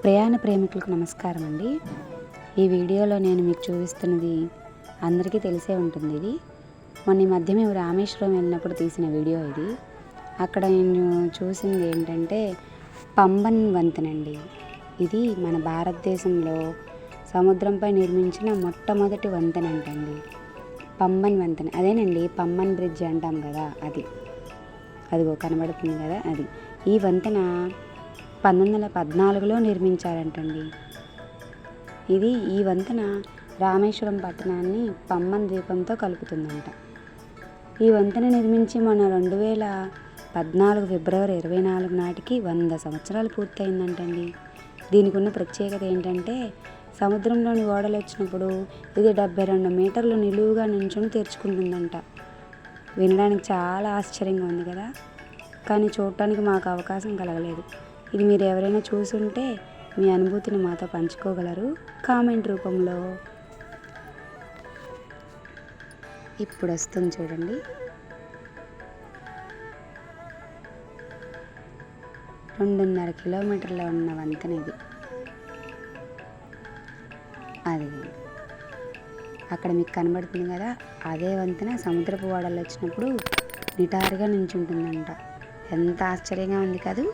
ప్రయాణ ప్రేమికులకు నమస్కారం అండి. ఈ వీడియోలో నేను మీకు చూపిస్తున్నది అందరికీ తెలిసే ఉంటుంది. ఇది మొన్న ఈ మధ్య మేము రామేశ్వరం వెళ్ళినప్పుడు తీసిన వీడియో ఇది. అక్కడ నేను చూసింది ఏంటంటే పంబన్ వంతెనండి. ఇది మన భారతదేశంలో సముద్రంపై నిర్మించిన మొట్టమొదటి వంతెన అంటండి. పంబన్ వంతెన అదేనండి, పంబన్ బ్రిడ్జ్ అంటాం కదా, అదిగో కనబడుతుంది కదా అది. ఈ వంతెన 1914లో నిర్మించారంటండి. ఈ వంతెన రామేశ్వరం పట్టణాన్ని పంబన్ ద్వీపంతో కలుపుతుందంట. ఈ వంతెన నిర్మించి మన 2014 ఫిబ్రవరి 24 నాటికి 100 సంవత్సరాలు పూర్తయిందంటండి. దీనికి ఉన్న ప్రత్యేకత ఏంటంటే సముద్రంలోని ఓడలు వచ్చినప్పుడు ఇది 72 మీటర్లు నిలువుగా నించుని తెరుచుకుంటుందంట. వినడానికి చాలా ఆశ్చర్యంగా ఉంది కదా, కానీ చూడటానికి మాకు అవకాశం కలగలేదు. ఇది మీరు ఎవరైనా చూసుంటే మీ అనుభూతిని మాతో పంచుకోగలరు కామెంట్ రూపంలో. ఇప్పుడు వస్తుంది చూడండి. 2.5 కిలోమీటర్ల ఉన్న వంతెన ఇది. అది అక్కడ మీకు కనబడుతుంది కదా, అదే వంతెన సముద్రపు ఓడలు వచ్చినప్పుడు నిటారుగా నించుంటుందంట. ఎంత ఆశ్చర్యంగా ఉంది కదా.